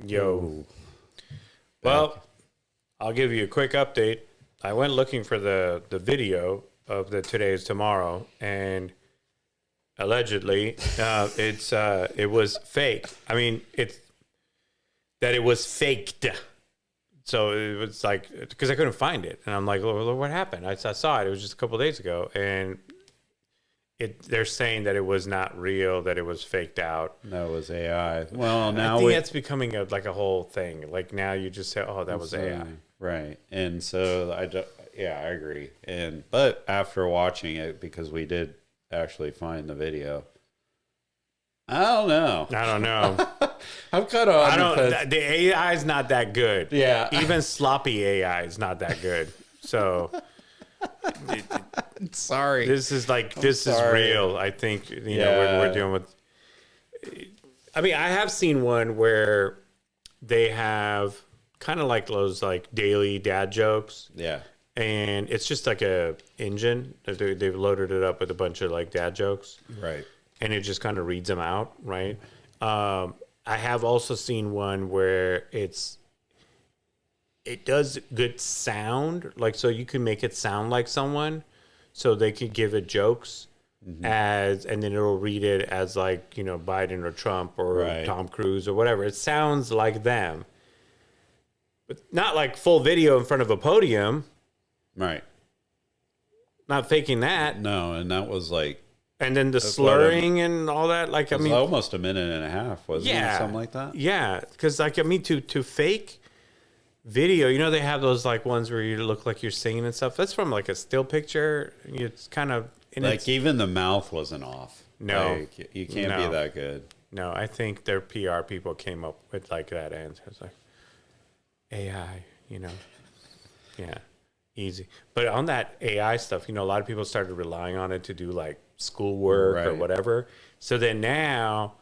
Yo. Ooh. Well, I'll give you a quick update. I went looking for the video of the Today is Tomorrow, and allegedly, it was fake. I mean, it was faked. So it was like, because I couldn't find it, and I'm like, well, what happened? I saw it. It was just a couple of days ago, and they're saying that it was not real, that it was faked out. That was AI. Well, now I think that's becoming a whole thing. Like now, you just say, "Oh, that was AI." Right. And so I agree. But after watching it, because we did actually find the video, I don't know. I'm kind of on the fence. The AI is not that good. Yeah. Even sloppy AI is not that good. So Sorry. this is real. I think, we're dealing with. I mean, I have seen one where they have kind of like those like daily dad jokes. Yeah. And it's just like a engine. They've loaded it up with a bunch of like dad jokes. Right. And it just kind of reads them out, right? I have also seen one where it does good sound, like so you can make it sound like someone, so they could give it jokes and then it'll read it as like Biden or Trump or Tom Cruise or whatever. It sounds like them, but not like full video in front of a podium. Right. Not faking that. No, and that was like. And then the slurring and all that, like it was almost a minute and a half, wasn't it? Something like that. Yeah, because to fake video, they have those like ones where you look like you're singing and stuff. That's from like a still picture. It's kind of like even the mouth wasn't off. No, like, you can't be that good. No, I think their PR people came up with like that answer. It's like AI, yeah, easy. But on that AI stuff, a lot of people started relying on it to do like schoolwork or whatever. So then now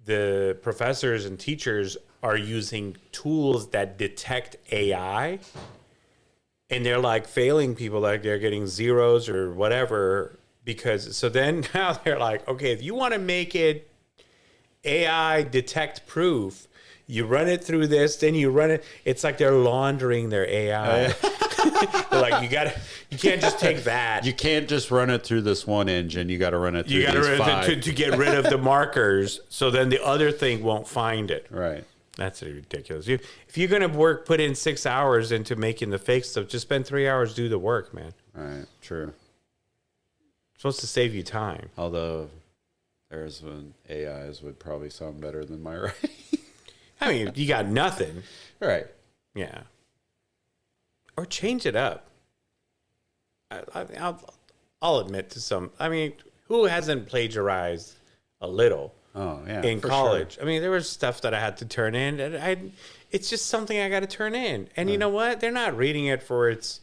the professors and teachers are using tools that detect AI, and they're like failing people, like they're getting zeros or whatever, because so then now they're like, okay, if you want to make it AI detect proof, you run it through this, then you run it. It's like they're laundering their AI. They're like, you can't just take that. You can't just run it through this one engine. You got to run it through these five. To get rid of the markers, so then the other thing won't find it. Right. That's ridiculous. If you're going to put in 6 hours into making the fake stuff, just spend 3 hours, do the work, man. Right. True. It's supposed to save you time. Although there's when AIs would probably sound better than my writing. I mean, you got nothing. Right. Yeah. Or change it up. I'll admit to some. I mean, who hasn't plagiarized a little? Oh yeah, in college. Sure. I mean, there was stuff that I had to turn in, and it's just something I got to turn in. And you know what? They're not reading it for its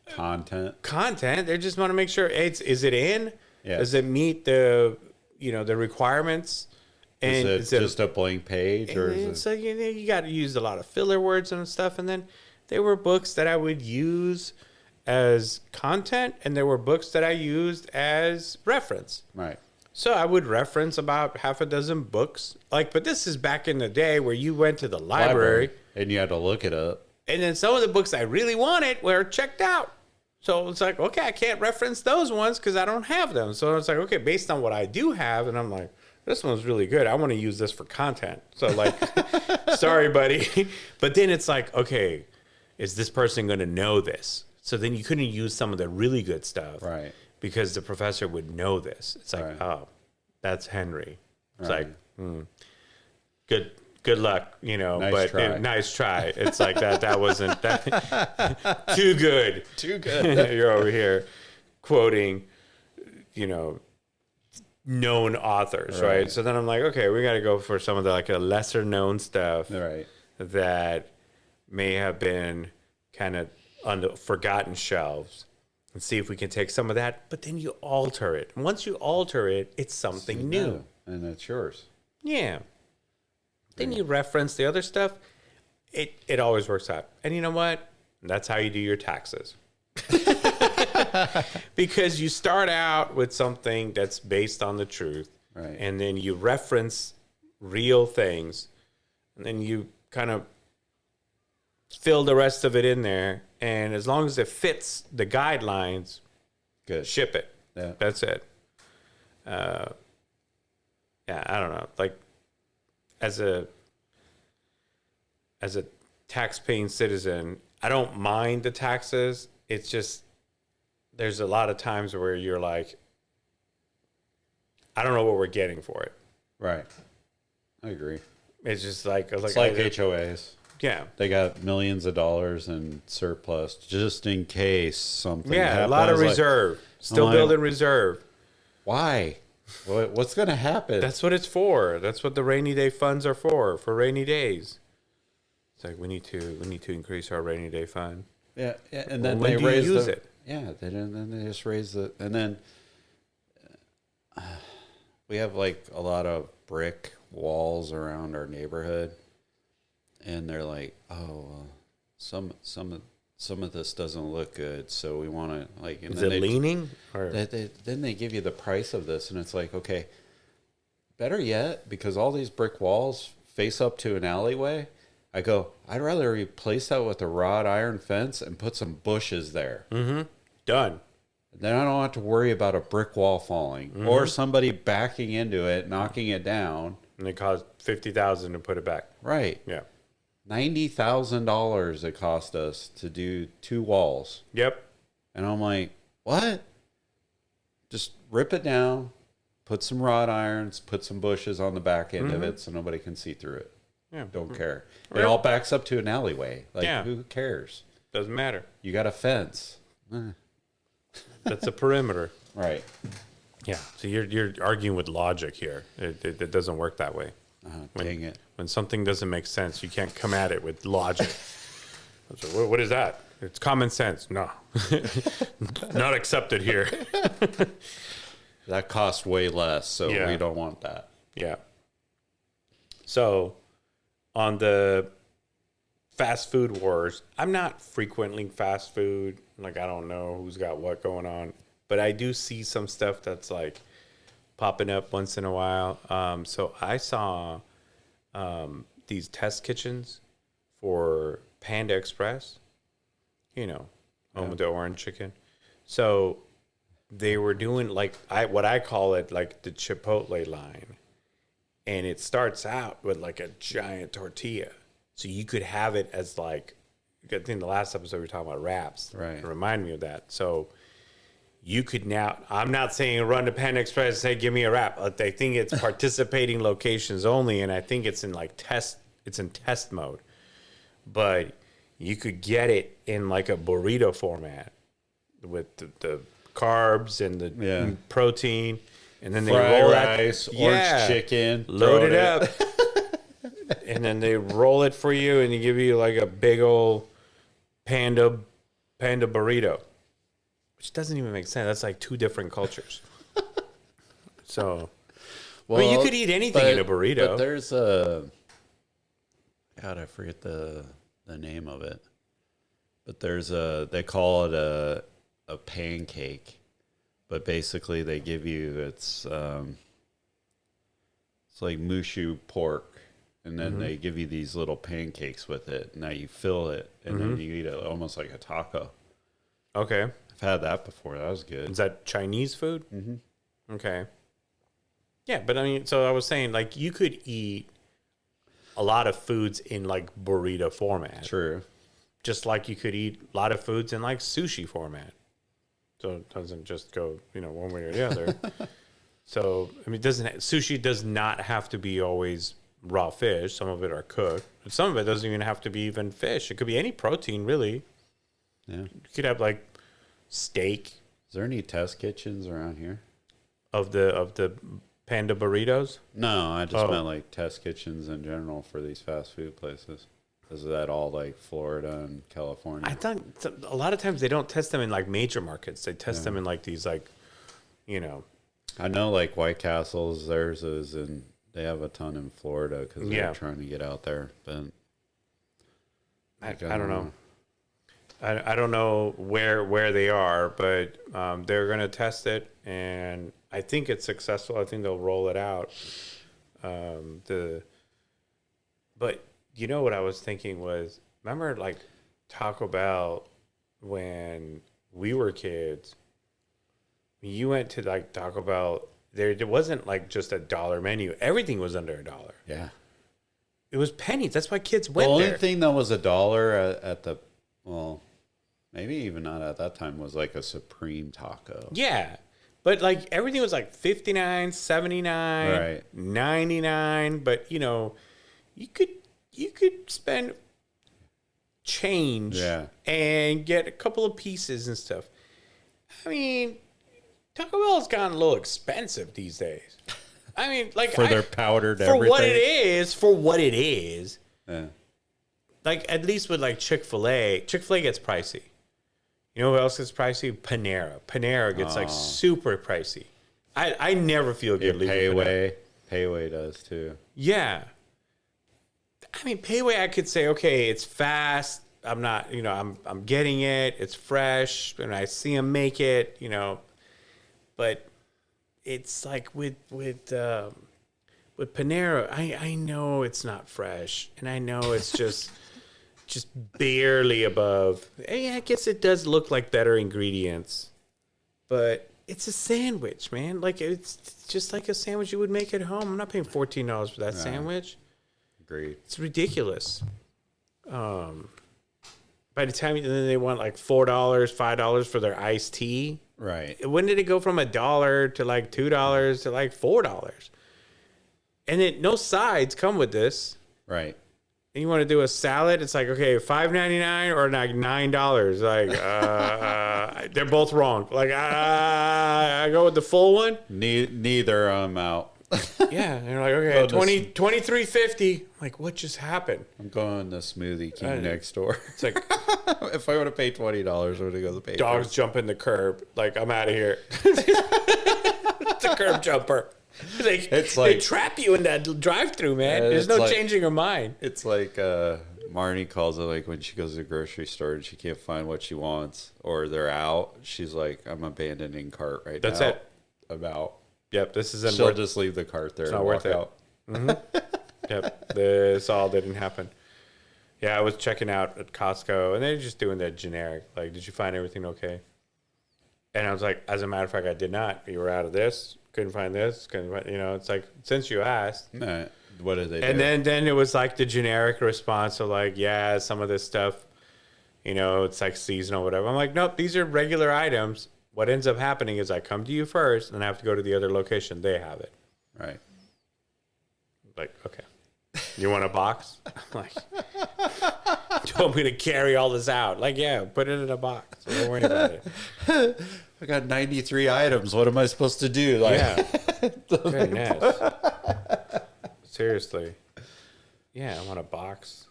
content. They just want to make sure is it in? Yeah. Does it meet the the requirements? And is it just a blank page, or is it? So you got to use a lot of filler words and stuff. And then there were books that I would use as content, and there were books that I used as reference. Right. So I would reference about half a dozen books. But this is back in the day where you went to the library and you had to look it up. And then some of the books I really wanted were checked out. So it's like, okay, I can't reference those ones because I don't have them. So it's like, okay, based on what I do have, and I'm like, this one's really good. I want to use this for content. So like, sorry, buddy. But then it's like, okay, is this person going to know this? So then you couldn't use some of the really good stuff. Right. Because the professor would know this. It's like, oh, that's Henry. It's like, good luck, Nice try. Nice try. It's like that wasn't that too good. Too good. You're over here quoting, known authors, right? So then I'm like, okay, we got to go for some of the a lesser known stuff, right? That may have been kind of on the forgotten shelves. And see if we can take some of that, but then you alter it. And once you alter it, it's something new. And it's yours. Yeah. Then you reference the other stuff. It always works out. And you know what? That's how you do your taxes. Because you start out with something that's based on the truth. Right. And then you reference real things. And then you kind of fill the rest of it in there, and as long as it fits the guidelines, good. ship it. Yeah. That's it. Yeah, I don't know. Like, as a tax-paying citizen, I don't mind the taxes. It's just there's a lot of times where you're like, I don't know what we're getting for it. Right. I agree. It's just like It's like HOAs. Yeah. They got millions of dollars in surplus just in case something Yeah, happens. a lot of Like, reserve. Still like, building reserve. why? What's going to happen? That's what it's for. That's what the rainy day funds are for rainy days. It's like we need to increase our rainy day fund. Yeah, and then when they do you raise use it? Yeah, then they just raise the, and then we have like a lot of brick walls around our neighborhood, and they're like, oh, some of this doesn't look good, so we want to like. And Is then it leaning? Or? Then they give you the price of this, and it's like, okay, better yet, because all these brick walls face up to an alleyway. I go, I'd rather replace that with a wrought iron fence and put some bushes there. Mm-hmm. Done. Then I don't have to worry about a brick wall falling or somebody backing into it, knocking it down. And it cost $50,000 to put it back. Right. Yeah. $90,000 it cost us to do 2 walls. Yep. And I'm like, what? Just rip it down, put some wrought irons, put some bushes on the back end of it so nobody can see through it. Yeah. Don't care. It all backs up to an alleyway. Like, Yeah. who cares? Doesn't matter. You got a fence. That's a perimeter. Right. Yeah. So you're arguing with logic here. It doesn't work that way. Dang it. When something doesn't make sense, you can't come at it with logic. So, what is that? It's common sense. No. Not accepted here. That costs way less, so Yeah. we don't want that. Yeah. So, on the fast food wars, I'm not frequently fast food. Like, I don't know who's got what going on. But I do see some stuff that's like popping up once in a while. So I saw these test kitchens for Panda Express, home of the orange chicken. So they were doing like what I call it like the Chipotle line. And it starts out with like a giant tortilla. So you could have it as like, I think the last episode we were talking about wraps. Right. It reminded me of that. So you could now, I'm not saying run to Panda Express and say, give me a wrap. I think it's participating locations only. And I think it's in like test mode. But you could get it in like a burrito format with the carbs and the protein. And then they roll rice, orange chicken, load it up. And then they roll it for you and they give you like a big old panda burrito. Which doesn't even make sense. That's like 2 different cultures. So, well, I mean, you could eat anything in a burrito. But there's God, I forget the name of it. But they call it a pancake. But basically they give you, it's like mushu pork. And then they give you these little pancakes with it. Now you fill it and then you eat it almost like a taco. Okay. I've had that before. That was good. Is that Chinese food? Mm-hmm. Okay. Yeah, but I mean, so I was saying, like, you could eat a lot of foods in, like, burrito format. True. Just like you could eat a lot of foods in, like, sushi format. So it doesn't just go, one way or the other. So, I mean, sushi does not have to be always raw fish. Some of it are cooked. But some of it doesn't even have to be even fish. It could be any protein, really. Yeah. You could have, like, steak. Is there any test kitchens around here? Of the Panda burritos? No, I just meant like test kitchens in general for these fast food places. Is that all like Florida and California? I thought a lot of times they don't test them in like major markets. They test them in like these like, I know like White Castle's, theirs is, and they have a ton in Florida because they're trying to get out there. But I don't know. I don't know where they are, but they're going to test it, and I think it's successful. I think they'll roll it out. But You know what I was thinking was, remember like Taco Bell when we were kids? You went to like Taco Bell. There wasn't like just a dollar menu. Everything was under $1. Yeah. It was pennies. That's why kids went The there. only thing that was $1 at the, well, maybe even not at that time, was like a Supreme taco. Yeah. But like everything was like 59, 79, Right. 99. But you know, you could spend change and get a couple of pieces and stuff. I mean, Taco Bell's gotten a little expensive these days. I mean, like for their powdered for everything. for what it is. Yeah. Like at least with like Chick-fil-A gets pricey. You know who else gets pricey? Panera. Panera gets like super pricey. I never feel good leaving Panera. Payway does too. Yeah. I mean, Payway, I could say, okay, it's fast. I'm not, I'm getting it. It's fresh, and I see them make it, But it's like with Panera, I know it's not fresh, and I know it's just barely above. Yeah, I guess it does look like better ingredients, but it's a sandwich, man. Like it's just like a sandwich you would make at home. I'm not paying $14 for that sandwich. Agreed. It's ridiculous. By the time then they want like $4, $5 for their iced tea. Right. When did it go from $1 to like $2 to like $4? And then no sides come with this. Right. And you want to do a salad? It's like, okay, $5.99 or like $9. Like, they're both wrong. Like, I go with the full one. Neither I'm out. Yeah, and you're like, okay, 23.50. Like, what just happened? I'm going to Smoothie King next door. It's like, if I want to pay $20, I'm going to go to the pay. Dogs jumping the curb. Like, I'm out of here. It's a curb jumper. They trap you in that drive-through, man. There's no changing your mind. It's like Marnie calls it, like when she goes to the grocery store and she can't find what she wants, or they're out. She's like, I'm abandoning cart right now. That's it. I'm out. Yep, this isn't. She'll just leave the cart there and walk out. Mm-hmm. Yep, this all didn't happen. Yeah, I was checking out at Costco, and they're just doing the generic. Like, did you find everything okay? And I was like, as a matter of fact, I did not. You were out of this. Couldn't find this. Couldn't find. It's like, since you asked. No, what did they do? And then it was like the generic response of like, yeah, some of this stuff, it's like seasonal, whatever. I'm like, nope, these are regular items. What ends up happening is I come to you first, and I have to go to the other location. They have it. Right. Like, okay. You want a box? I'm like, do you want me to carry all this out? Like, yeah, put it in a box. Don't worry about it. I got 93 items. What am I supposed to do? Like, yeah. Goodness. Seriously. Yeah, I want a box.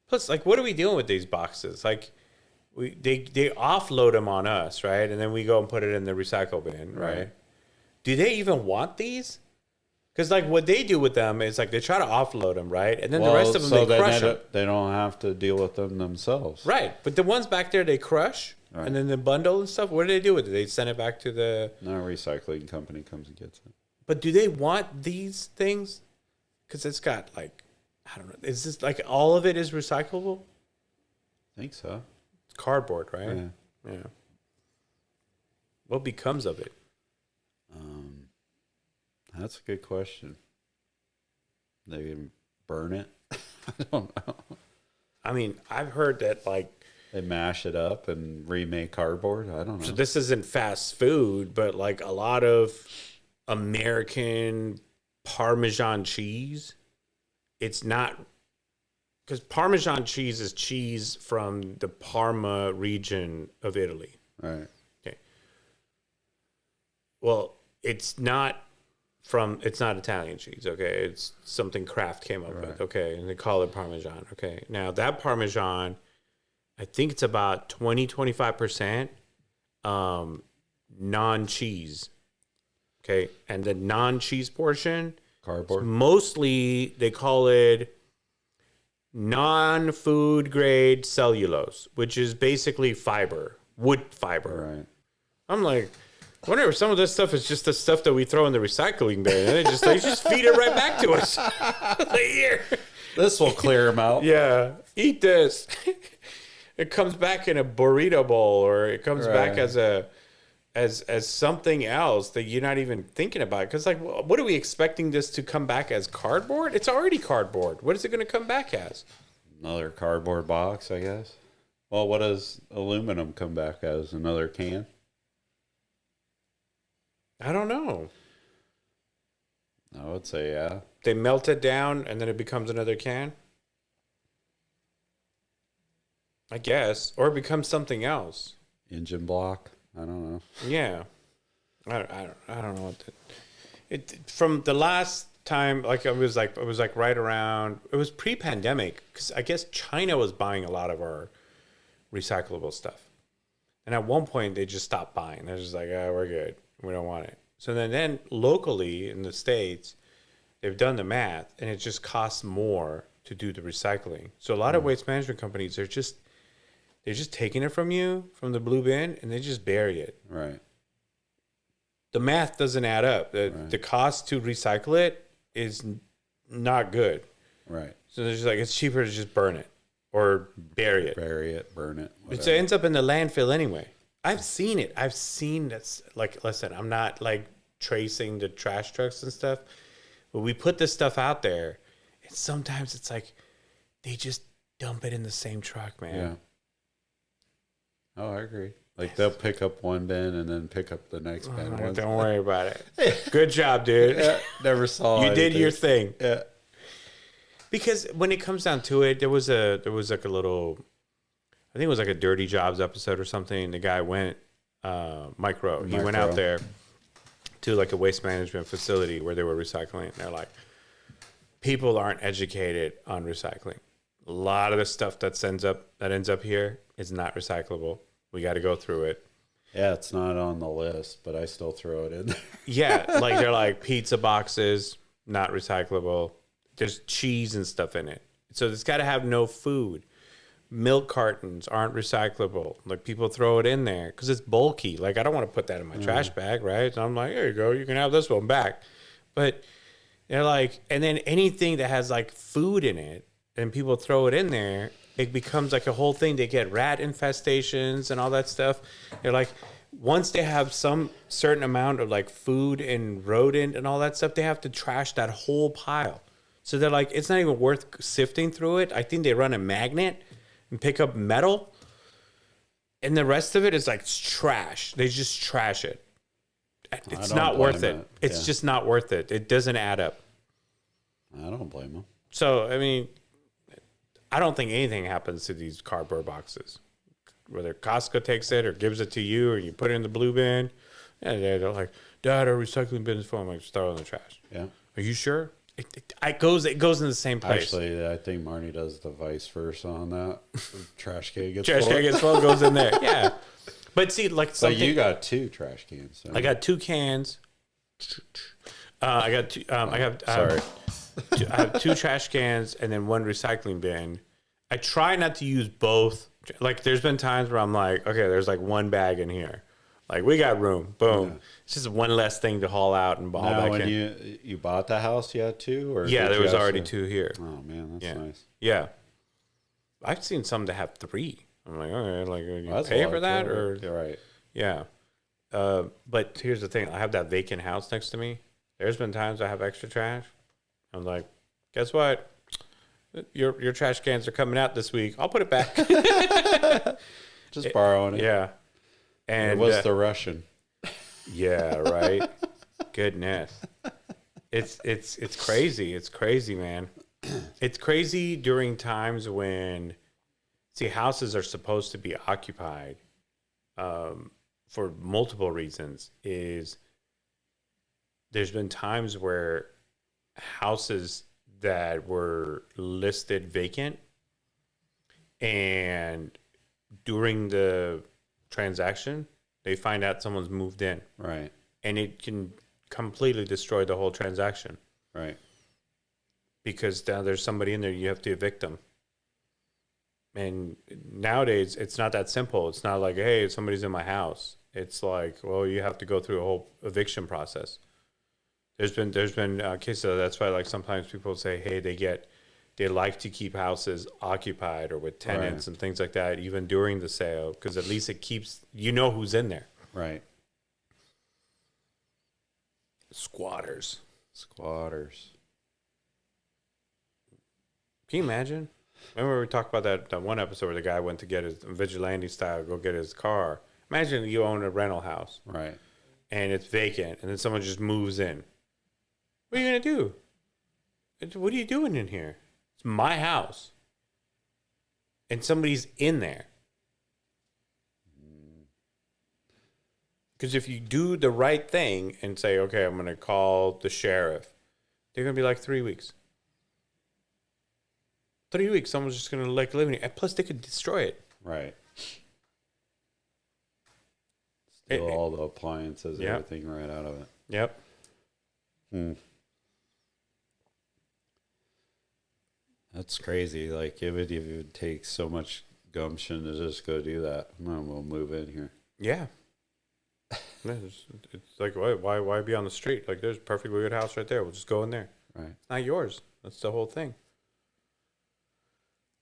Plus, like, what are we doing with these boxes? Like, they offload them on us, right? And then we go and put it in the recycle bin, right? Do they even want these? Because like what they do with them is like they try to offload them, right? And then the rest of them they crush them. They don't have to deal with them themselves, right? But the ones back there they crush, and then the bundle and stuff. What do they do with it? They send it back to the recycling company comes and gets it. But do they want these things? Because it's got like, I don't know. Is this like all of it is recyclable? I think so. Cardboard, right? Yeah. What becomes of it? That's a good question. They burn it? I don't know. I mean, I've heard that like they mash it up and remake cardboard. I don't know. So this isn't fast food, but like a lot of American Parmesan cheese, it's not. Because Parmesan cheese is cheese from the Parma region of Italy. Right. Okay. Well, it's not Italian cheese, okay? It's something Kraft came up with, okay? And they call it Parmesan, okay? Now, that Parmesan, I think it's about 20-25% non-cheese, okay? And the non-cheese portion, cardboard. Mostly, they call it non-food grade cellulose, which is basically fiber, wood fiber. Right. I'm like, I wonder if some of this stuff is just the stuff that we throw in the recycling bin, and they just feed it right back to us. Like, here. This will clear them out. Yeah, eat this. It comes back in a burrito bowl, or it comes back as something else that you're not even thinking about. Because, like, what are we expecting this to come back as? Cardboard? It's already cardboard. What is it going to come back as? Another cardboard box, I guess. Well, what does aluminum come back as? Another can? I don't know. I would say, yeah. They melt it down and then it becomes another can? I guess. Or it becomes something else. Engine block? I don't know. Yeah. I don't know what it from the last time, like it was like right around, it was pre-pandemic, because I guess China was buying a lot of our recyclable stuff. And at one point they just stopped buying. They're just like, oh, we're good. We don't want it. So then locally in the States, they've done the math, and it just costs more to do the recycling. So a lot of waste management companies, they're just taking it from you, from the blue bin, and they just bury it. Right. The math doesn't add up. The cost to recycle it is not good. Right. So they're just like, it's cheaper to just burn it or bury it. Bury it, burn it. It ends up in the landfill anyway. I've seen it. I've seen that's like, listen, I'm not like tracing the trash trucks and stuff, but we put this stuff out there, and sometimes it's like they just dump it in the same truck, man. Yeah. Oh, I agree. Like they'll pick up one bin and then pick up the next bin. Don't worry about it. Good job, dude. Yeah, never saw you anything. did your thing. Yeah. Because when it comes down to it, there was like a little, I think it was like a Dirty Jobs episode or something. The guy went, Mike Rowe, he went out there to like a waste management facility where they were recycling. And they're like, people aren't educated on recycling. A lot of the stuff that ends up here is not recyclable. We got to go through it. Yeah, it's not on the list, but I still throw it in there. Yeah, like they're like pizza boxes, not recyclable. There's cheese and stuff in it. So it's got to have no food. Milk cartons aren't recyclable. Like people throw it in there because it's bulky. Like I don't want to put that in my trash bag, right? So I'm like, here you go. You can have this one back. But they're like, and then anything that has like food in it and people throw it in there, it becomes like a whole thing. They get rat infestations and all that stuff. They're like, once they have some certain amount of like food and rodent and all that stuff, they have to trash that whole pile. So they're like, it's not even worth sifting through it. I think they run a magnet and pick up metal, and the rest of it is like trash. They just trash it. It's not worth it. It's just not worth it. It doesn't add up. I don't blame them. So, I mean, I don't think anything happens to these cardboard boxes. Whether Costco takes it or gives it to you or you put it in the blue bin. And they're like, Dad, our recycling bin is full. I'm like, just throw it in the trash. Yeah. Are you sure? It goes in the same place. Actually, I think Marnie does the vice versa on that. Trash can gets full, goes in there. Yeah. But see, like so you got 2 trash cans. So. I got 2 cans. I got two. Sorry. I have 2 trash cans and then 1 recycling bin. I try not to use both. Like, there's been times where I'm like, okay, there's like 1 bag in here. Like, we got room. Boom. Yeah. It's just one less thing to haul out and haul back when in. you bought the house, you had 2? Or yeah, there was already 2 here. Oh, man, that's nice. Yeah. I've seen some that have 3. I'm like, okay, like, you pay for that? Or you're right. Yeah. But here's the thing. I have that vacant house next to me. There's been times I have extra trash. I'm like, guess what? Your trash cans are coming out this week. I'll put it back. Just borrowing it. Yeah. And it was the Russian. Yeah, right. Goodness. It's crazy. It's crazy, man. It's crazy during times when, see, houses are supposed to be occupied for multiple reasons. Is there's been times where houses that were listed vacant, and during the transaction, they find out someone's moved in. Right. And it can completely destroy the whole transaction. Right. Because now there's somebody in there, you have to evict them. And nowadays, it's not that simple. It's not like, hey, somebody's in my house. it's like, well, you have to go through a whole eviction process. There's been cases of, that's why like sometimes people say, hey, they like to keep houses occupied or with tenants and things like that, even during the sale, because at least it keeps, who's in there. Right. Squatters. Can you imagine? Remember we talked about that one episode where the guy went to get his vigilante style, go get his car. Imagine you own a rental house. Right. And it's vacant, and then someone just moves in. What are you going to do? What are you doing in here? It's my house. And somebody's in there. Because if you do the right thing and say, okay, I'm going to call the sheriff, they're going to be like 3 weeks. 3 weeks, someone's just going to like live in it. And plus, they could destroy it. Right. Steal all the appliances, everything right out of it. Yep. That's crazy. Like, it would take so much gumption to just go do that. We'll move in here. Yeah. It's like, why be on the street? Like, there's a perfectly good house right there. We'll just go in there. Right. It's not yours. That's the whole thing.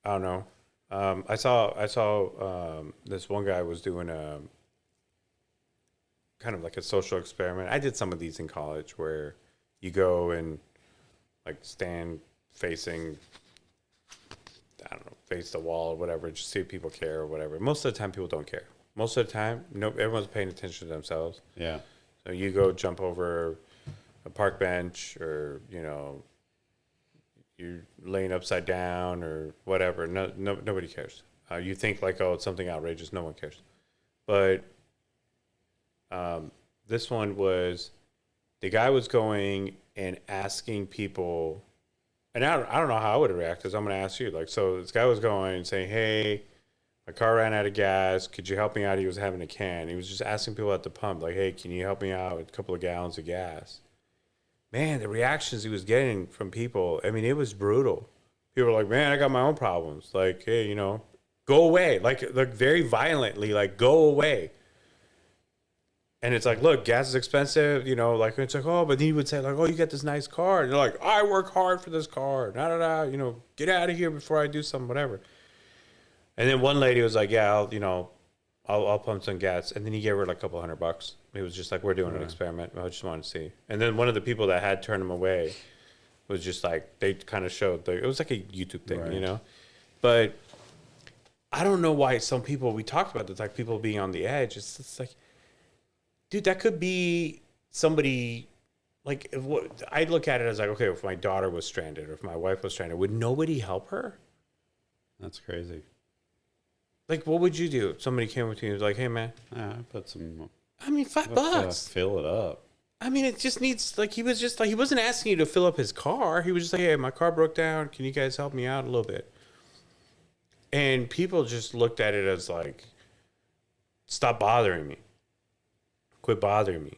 I don't know. I saw this one guy was doing a kind of like a social experiment. I did some of these in college where you go and like stand facing, I don't know, face the wall or whatever, just see if people care or whatever. Most of the time, people don't care. Most of the time, everyone's paying attention to themselves. Yeah. So you go jump over a park bench, or you're laying upside down or whatever. Nobody cares. You think like, oh, it's something outrageous. No one cares. But this one was, the guy was going and asking people, and I don't know how I would react, because I'm going to ask you. Like, so this guy was going and saying, hey, my car ran out of gas. Could you help me out? He was having a can. He was just asking people at the pump, like, hey, can you help me out with a couple of gallons of gas? Man, the reactions he was getting from people, I mean, it was brutal. People were like, man, I got my own problems. Like, hey, go away. Like very violently, like, go away. And it's like, look, gas is expensive, like, it's like, oh, but he would say, like, oh, you got this nice car. And they're like, I work hard for this car. Get out of here before I do something, whatever. And then one lady was like, yeah, I'll pump some gas. And then he gave her like a couple $100. It was just like, we're doing an experiment. I just wanted to see. And then one of the people that had turned him away was just like, they kind of showed, it was like a YouTube thing, But I don't know why some people, we talked about this, like people being on the edge. It's like, dude, that could be somebody, like, I'd look at it as like, okay, if my daughter was stranded or if my wife was stranded, would nobody help her? That's crazy. Like, what would you do if somebody came up to you and was like, hey, man. I put some. I mean, $5. Fill it up. I mean, it just needs, like, he was just like, he wasn't asking you to fill up his car. He was just like, hey, my car broke down. Can you guys help me out a little bit? And people just looked at it as like, stop bothering me. Quit bothering me.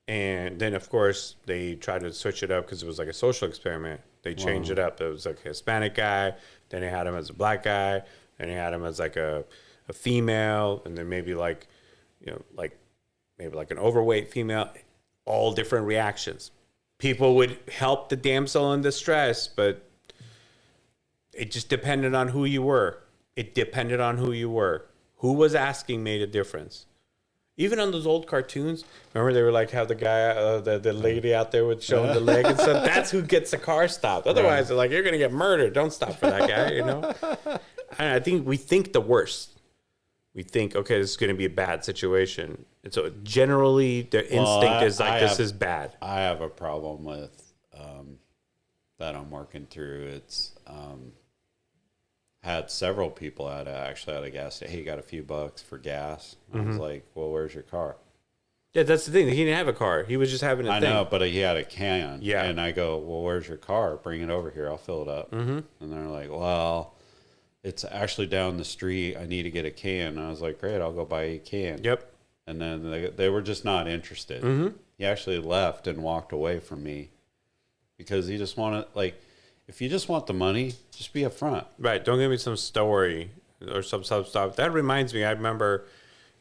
And then, of course, they tried to switch it up because it was like a social experiment. They changed it up. It was like a Hispanic guy. Then they had him as a black guy. And he had him as like a female, and then maybe like, maybe like an overweight female. All different reactions. People would help the damsel in distress, but it just depended on who you were. Who was asking made a difference. Even on those old cartoons, remember they were like, have the guy, the lady out there with showing the leg and stuff. That's who gets the car stopped. Otherwise, they're like, you're gonna get murdered. Don't stop for that guy. I think we think the worst. We think, okay, this is going to be a bad situation. And so generally the instinct is like, this is bad. I have a problem with that I'm working through. It's had several people at a gas station. Hey, you got a few bucks for gas? I was like, well, where's your car? Yeah, that's the thing. He didn't have a car. He was just having a thing. I know, but he had a can. Yeah. And I go, well, where's your car? Bring it over here. I'll fill it up. And they're like, well, it's actually down the street. I need to get a can. And I was like, great, I'll go buy a can. Yep. And then they were just not interested. He actually left and walked away from me because he just wanted, like, if you just want the money, just be upfront. Right. Don't give me some story or some stuff. That reminds me, I remember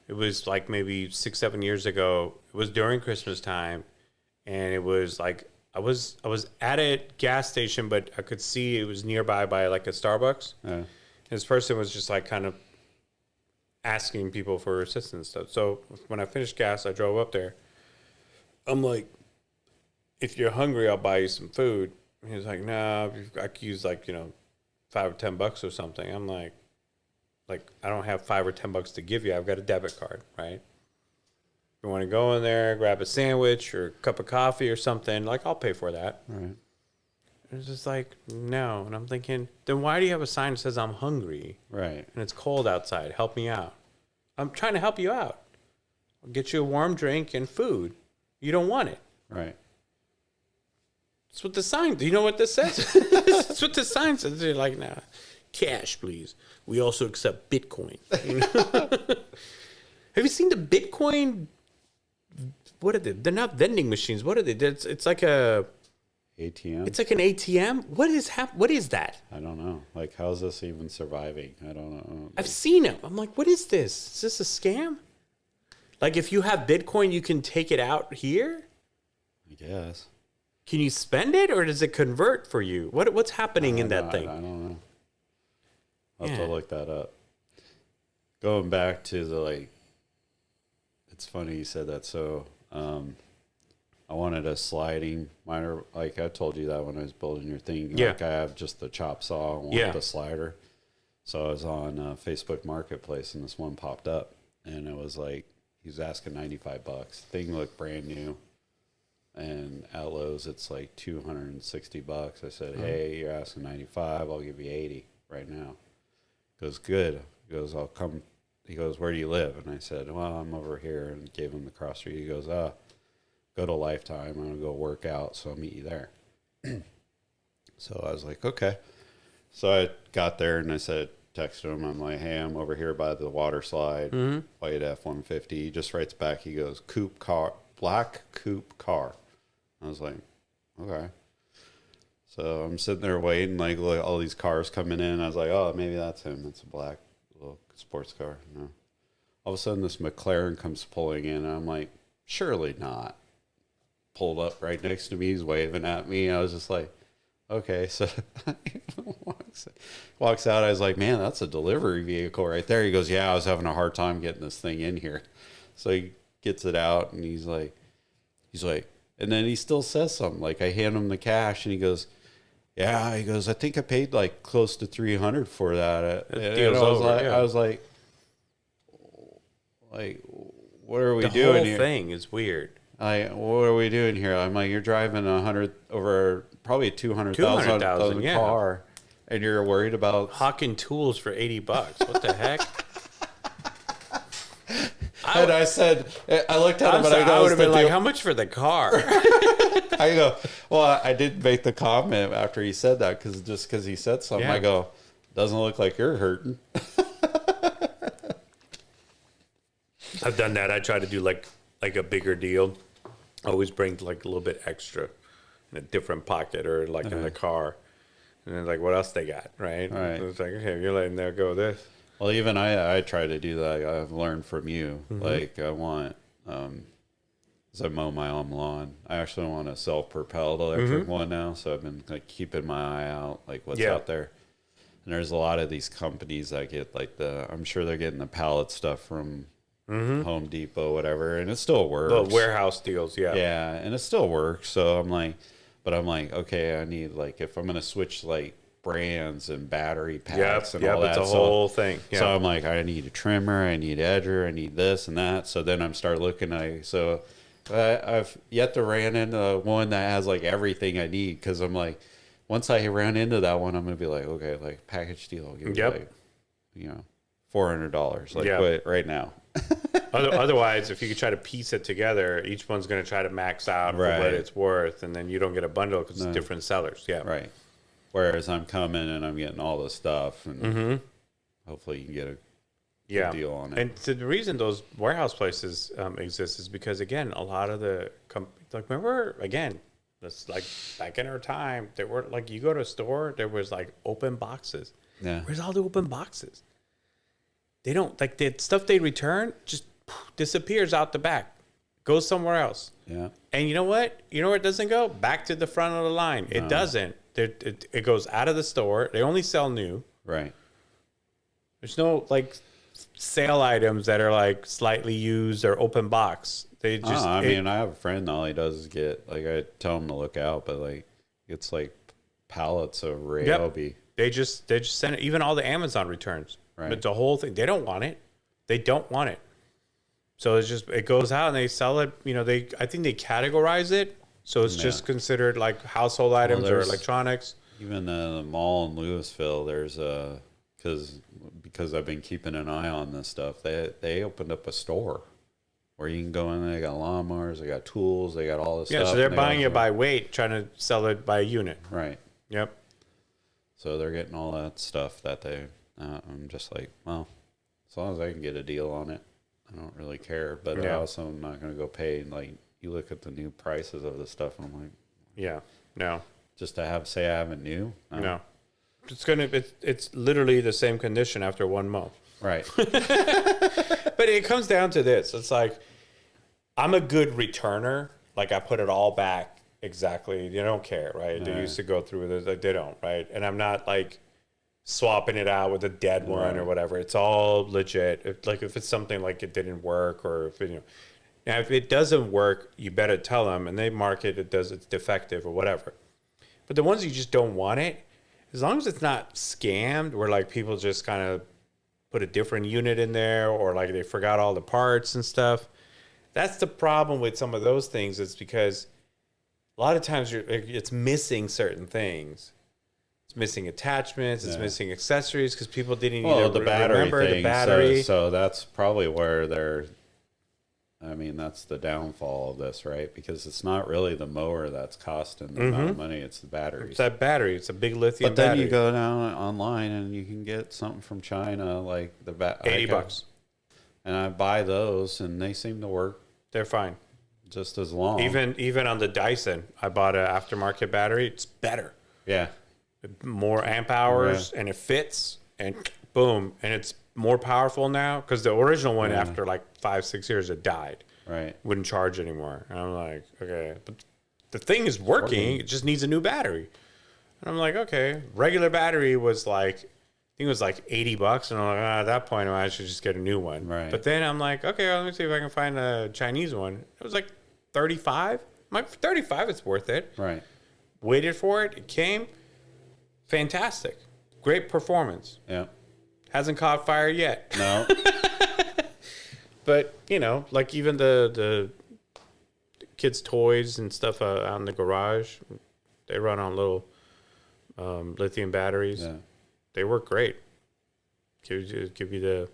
It was like maybe 6, 7 years ago. It was during Christmas time, and it was like I was at a gas station, but I could see it was nearby by like a Starbucks. And this person was just like kind of asking people for assistance stuff. So when I finished gas, I drove up there. I'm like, if you're hungry, I'll buy you some food. And he was like, no, I could use like, $5 or $10 or something. I'm like, I don't have $5 or $10 to give you. I've got a debit card, right? You want to go in there, grab a sandwich or a cup of coffee or something, like I'll pay for that. Right. It's just like, no. And I'm thinking, then why do you have a sign that says I'm hungry? Right. And it's cold outside. Help me out. I'm trying to help you out. I'll get you a warm drink and food. You don't want it. Right. That's what the sign, do you know what this says? That's what the sign says. They're like, nah, cash, please. We also accept Bitcoin. Have you seen the Bitcoin? What are they? They're not vending machines. What are they? It's like a ATM. It's like an ATM. What is that? I don't know. Like, how's this even surviving? I don't know. I've seen them. I'm like, what is this? Is this a scam? Like, if you have Bitcoin, you can take it out here? I guess. Can you spend it, or does it convert for you? What's happening in that thing? I don't know. I'll have to look that up. Going back to the, it's funny you said that. So, I wanted a sliding miner. Like I told you that when I was building your thing. Yeah. Like I have just the chop saw. I wanted the slider. So I was on Facebook Marketplace, and this one popped up, and it was like, he was asking $95. Thing looked brand new. And at Lowe's, it's like $260. I said, hey, you're asking $95. I'll give you $80 right now. He goes, good. He goes, I'll come. He goes, where do you live? And I said, well, I'm over here, and gave him the cross street. He goes, go to Lifetime. I'm going to go work out, so I'll meet you there. So I was like, okay. So I got there, and I said, texted him. I'm like, hey, I'm over here by the water slide, white F-150. He just writes back. He goes, coupe car, black coupe car. I was like, okay. So I'm sitting there waiting, like all these cars coming in. I was like, oh, maybe that's him. It's a black little sports car. No. All of a sudden, this McLaren comes pulling in, and I'm like, surely not. Pulled up right next to me. He's waving at me. I was just like, okay. So walks out. I was like, man, that's a delivery vehicle right there. He goes, yeah, I was having a hard time getting this thing in here. So he gets it out, and he's like, and then he still says something. Like, I hand him the cash, and he goes, yeah. He goes, I think I paid like close to $300 for that. And I was like, what are we doing here? The whole thing is weird. What are we doing here? I'm like, you're driving probably a $200,000 car, and you're worried about hawking tools for $80. What the heck? And I said, I looked at him, and I would have been like, how much for the car? I go, well, I didn't make the comment after he said that because he said something. I go, doesn't look like you're hurting. I've done that. I try to do like a bigger deal. I always bring like a little bit extra in a different pocket or like in the car. And then like, what else they got, right? Right. So it's like, okay, you're letting them go this. Well, even I try to do that. I've learned from you. Like, I want, as I mow my own lawn, I actually want a self-propelled electric one now. So I've been like keeping my eye out, like what's out there. And there's a lot of these companies that get like I'm sure they're getting the pallet stuff from Home Depot, whatever, and it still works. The warehouse deals, yeah, and it still works. So I'm like, okay, I need like if I'm gonna switch like brands and battery packs and all that. It's a whole thing. Yep. So I'm like, I need a trimmer, I need edger, I need this and that. So then I'm start looking at I've yet to ran into one that has like everything I need because I'm like, once I ran into that one, I'm gonna be like, okay, like package deal, I'll give you like, $400, like quit right now. Otherwise, if you could try to piece it together, each one's going to try to max out for what it's worth, and then you don't get a bundle because it's different sellers. Yeah, right. Whereas I'm coming and I'm getting all this stuff, and hopefully you can get a good deal on it. And the reason those warehouse places exist is because, again, a lot of the like remember again, this like back in our time, there were like you go to a store, there was like open boxes. Yeah, where's all the open boxes? They don't like the stuff they return. Just disappears out the back, goes somewhere else. Yeah. And you know what? You know where it doesn't go? Back to the front of the line. It doesn't. It goes out of the store. They only sell new. Right. There's no like sale items that are like slightly used or open box. They just. I mean, I have a friend. All he does is get like I tell him to look out, but like it's like pallets of Ryobi. They just send it. Even all the Amazon returns. Right. But the whole thing, they don't want it. They don't want it. So it goes out and they sell it. You know, I think they categorize it. So it's just considered like household items or electronics. Even the mall in Louisville, there's because I've been keeping an eye on this stuff. They opened up a store where you can go in. They got lawnmowers, they got tools, they got all this stuff. Yeah, so they're buying it by weight, trying to sell it by unit. Right. Yep. So they're getting all that stuff that they. I'm just like, well, as long as I can get a deal on it, I don't really care. But I also am not going to go pay. Like, you look at the new prices of the stuff, and I'm like, yeah, no. Just to say I have it new? No. It's literally the same condition after 1 month. Right. But it comes down to this. It's like, I'm a good returner. Like, I put it all back exactly. You don't care, right? They used to go through this. Like, they don't, right? And I'm not, like, swapping it out with a dead one or whatever. It's all legit. If it's something like it didn't work or if now if it doesn't work, you better tell them and they mark it. It's defective or whatever. But the ones you just don't want it, as long as it's not scammed, where like people just kind of put a different unit in there or like they forgot all the parts and stuff. That's the problem with some of those things. It's because a lot of times it's missing certain things. Missing attachments, it's missing accessories because people didn't the battery remember thing. The battery. So that's probably where that's the downfall of this, right? Because it's not really the mower that's costing the amount of money, it's the batteries. It's that battery. It's a big lithium But then battery. you go down online and you can get something from China, like the $80. And I buy those and they seem to work. They're fine. Just as long. Even on the Dyson, I bought an aftermarket battery. It's better. Yeah. More amp hours and it fits and boom. And it's more powerful now because the original one after like 5-6 years it died. Right. Wouldn't charge anymore. And I'm like, okay. But the thing is working. It just needs a new battery. And I'm like, okay. Regular battery was like, I think it was like $80. And I'm like, at that point I should just get a new one. Right. But then I'm like, okay, let me see if I can find a Chinese one. It was like 35. I'm like, for 35 it's worth it. Right. Waited for it. It came. Fantastic. Great performance. Yeah. Hasn't caught fire yet. No. But, like even the kids' toys and stuff out in the garage, they run on little lithium batteries. Yeah. They work great. Give you the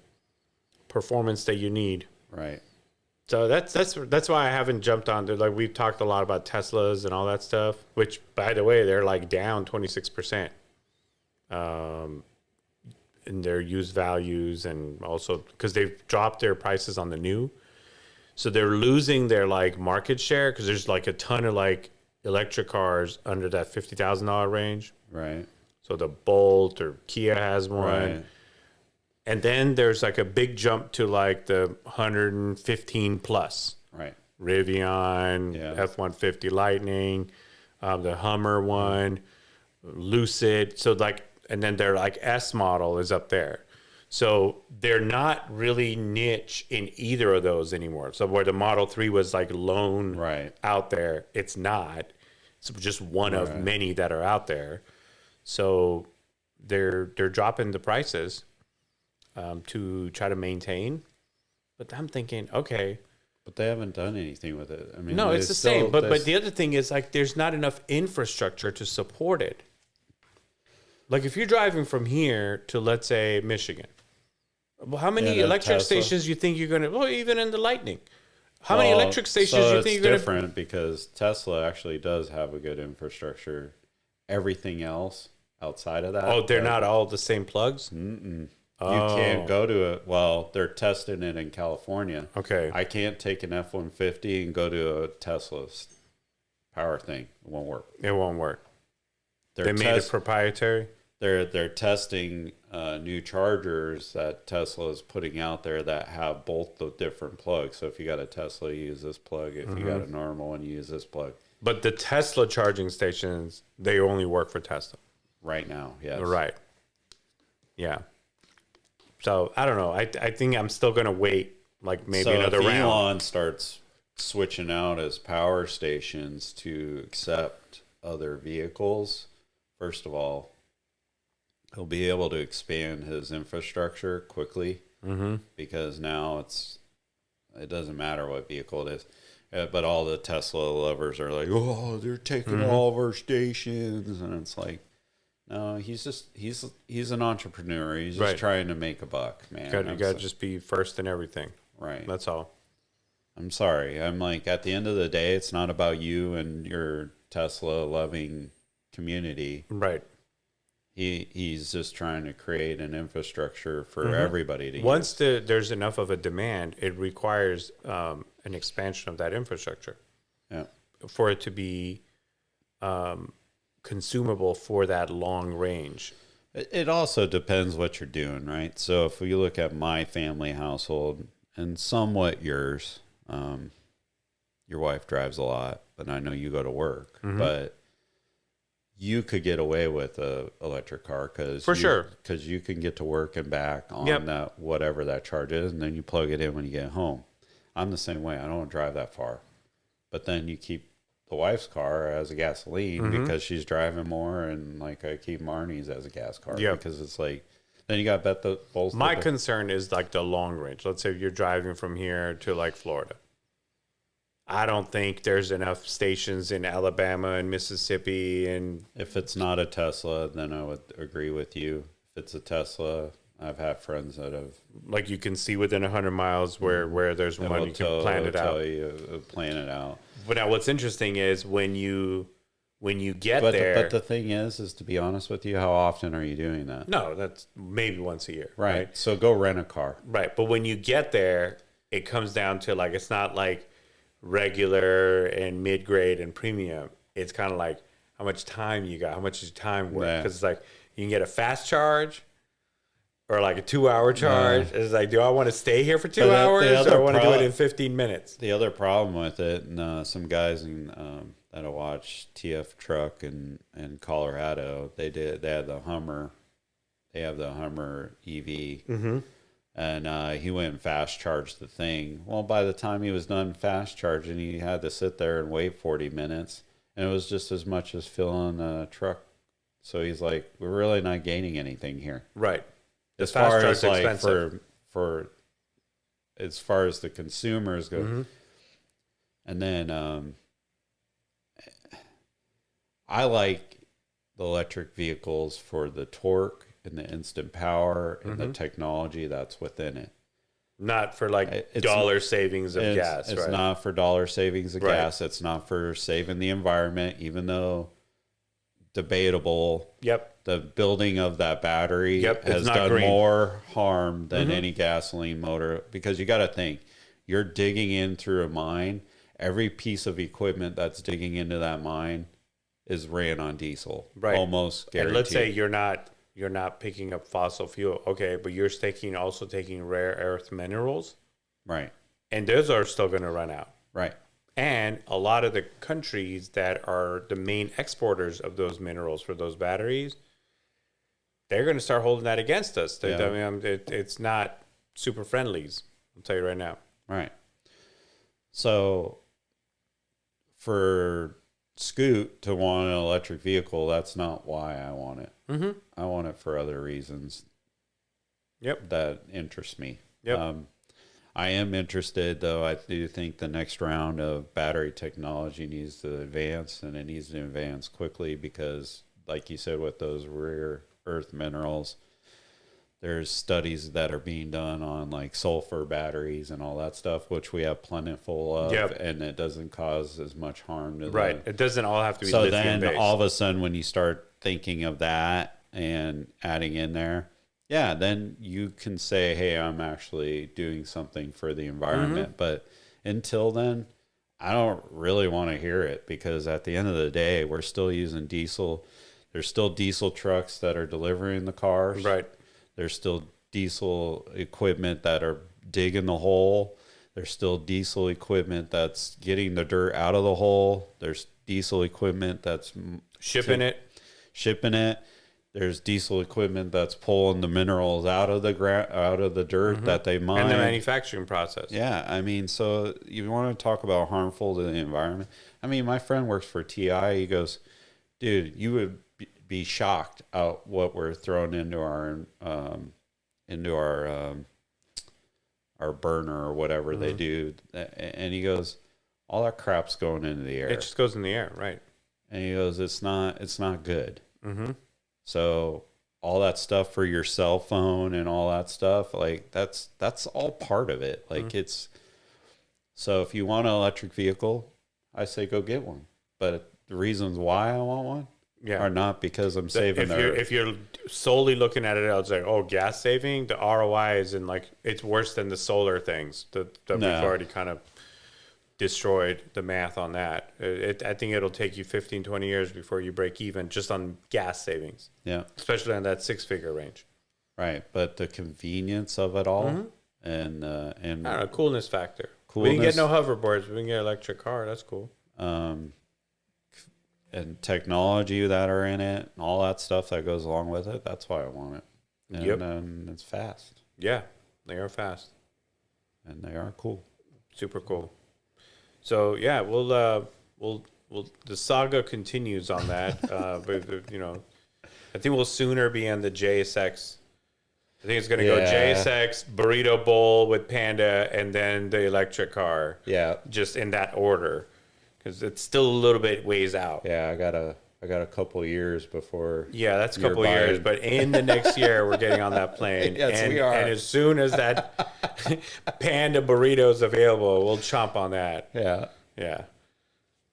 performance that you need. Right. So that's why I haven't jumped on. Like we've talked a lot about Teslas and all that stuff, which by the way, they're like down 26%. In their used values and also because they've dropped their prices on the new. So they're losing their like market share because there's like a ton of like electric cars under that $50,000 range. Right. So the Bolt or Kia has one. Right. And then there's like a big jump to like the 115 plus. Right. Rivian, F-150 Lightning, the Hummer one, Lucid. So like, and then their like S model is up there. So they're not really niche in either of those anymore. So where the Model 3 was like lone out there, it's not. It's just one of many that are out there. So they're dropping the prices to try to maintain. But I'm thinking, okay. But they haven't done anything with it. I mean, no, it's the same. But the other thing is like there's not enough infrastructure to support it. Like if you're driving from here to, let's say, Michigan, well, how many electric stations you think you're going to, well, even in the Lightning, how many electric stations you think you're going to? It's different because Tesla actually does have a good infrastructure. Everything else outside of that. Oh, they're not all the same plugs? Mm-mm. Oh. You can't go to it. Well, they're testing it in California. Okay. I can't take an F-150 and go to a Tesla's power thing. It won't work. It won't work. They made it proprietary? they're testing new chargers that Tesla is putting out there that have both the different plugs. So if you got a Tesla, you use this plug. If you got a normal one, you use this plug. But the Tesla charging stations, they only work for Tesla. Right now, yes. Right. Yeah. So I don't know. I think I'm still gonna wait like maybe another if round. Elon starts switching out his power stations to accept other vehicles, first of all, he'll be able to expand his infrastructure quickly because now it doesn't matter what vehicle it is. But all the Tesla lovers are like, oh, they're taking all of our stations, and it's like, no, he's an entrepreneur. He's just trying to make a buck, man. You got to just be first in everything. Right. That's all. I'm sorry. I'm like, at the end of the day, it's not about you and your Tesla loving community. Right. He's just trying to create an infrastructure for everybody to use. Once there's enough of a demand, it requires an expansion of that infrastructure. Yeah. For it to be consumable for that long range. It also depends what you're doing, right? So if we look at my family household and somewhat yours, your wife drives a lot, but I know you go to work, but you could get away with a electric car because you can get to work and back on that whatever that charge is, and then you plug it in when you get home. I'm the same way. I don't drive that far, but then you keep the wife's car as a gasoline because she's driving more, and like I keep Marnie's as a gas car because it's like then you got to bet both. My concern is like the long range. Let's say you're driving from here to like Florida. I don't think there's enough stations in Alabama and Mississippi. And if it's not a Tesla, then I would agree with you. If it's a Tesla, I've had friends that have, like, you can see within 100 miles where there's one, you can plan it out. Plan it out. But now what's interesting is when you get there. But the thing is to be honest with you, how often are you doing that? No, that's maybe once a year. Right. So go rent a car. Right. But when you get there, it comes down to like, it's not like regular and mid-grade and premium. It's kind of like how much time you got, how much is your time worth. Because it's like you can get a fast charge or like a 2-hour charge. It's like, do I want to stay here for 2 hours or I want to do it in 15 minutes? The other problem with it, and some guys that I watched TF Truck in Colorado, they had the Hummer. They have the Hummer EV. And he went and fast charged the thing. Well, by the time he was done fast charging, he had to sit there and wait 40 minutes. And it was just as much as filling a truck. So he's like, we're really not gaining anything here. Right. As far as like for as far as the consumers go. And then I like the electric vehicles for the torque and the instant power and the technology that's within it. Not for like dollar savings of gas. It's not for dollar savings of gas. It's not for saving the environment, even though debatable. The building of that battery has done more harm than any gasoline motor, because you got to think, you're digging in through a mine. Every piece of equipment that's digging into that mine is ran on diesel. Almost guaranteed. And let's say you're not picking up fossil fuel. Okay, but you're also taking rare earth minerals. Right. And those are still going to run out. Right. And a lot of the countries that are the main exporters of those minerals for those batteries, they're going to start holding that against us. I mean, it's not super friendlies. I'll tell you right now. Right. So for Scoot to want an electric vehicle, that's not why I want it. I want it for other reasons. That interest me. I am interested, though. I do think the next round of battery technology needs to advance, and it needs to advance quickly because, like you said, with those rare earth minerals, there's studies that are being done on like sulfur batteries and all that stuff, which we have plentiful of, and it doesn't cause as much harm to them. It doesn't all have to be so lithium-based. Then all of a sudden when you start thinking of that and adding in there, then you can say, hey, I'm actually doing something for the environment. But until then, I don't really want to hear it, because at the end of the day, we're still using diesel. There's still diesel trucks that are delivering the cars. Right. There's still diesel equipment that are digging the hole. There's still diesel equipment that's getting the dirt out of the hole. There's diesel equipment that's shipping it. There's diesel equipment that's pulling the minerals out of the ground, out of the dirt that they mine. And the manufacturing process. Yeah, I mean, so you want to talk about harmful to the environment? I mean, my friend works for TI. He goes, dude, you would be shocked at what we're throwing into our burner or whatever they do. And he goes, all that crap's going into the air. It just goes in the air, right? And he goes, it's not good. Mm-hmm. So all that stuff for your cell phone and all that stuff, like that's all part of it. Like it's, so if you want an electric vehicle, I say go get one. But the reasons why I want one are not because I'm saving if you're solely looking at it, I was like, oh, gas saving, the ROI is in like, it's worse than the solar things that we've already kind of destroyed the math on that. I think it'll take you 15, 20 years before you break even just on gas savings. Yeah. Especially on that 6-figure range. Right. But the convenience of it all and I don't know, coolness factor. We didn't get no hoverboards. We can get an electric car. That's cool. And technology that are in it and all that stuff that goes along with it. That's why I want it. And it's fast. Yeah, they are fast. And they are cool. Super cool. So yeah, we'll the saga continues on that. But you know, I think we'll sooner be on the JSX. I think it's going to go JSX, burrito bowl with Panda, and then the electric car. Yeah, just in that order, because it's still a little bit ways out. Yeah, I got a couple years before. Yeah, that's a couple years, but in the next year we're getting on that plane. Yes, we are. And as soon as that Panda burrito is available, we'll chomp on that. Yeah. Yeah.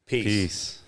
Peace.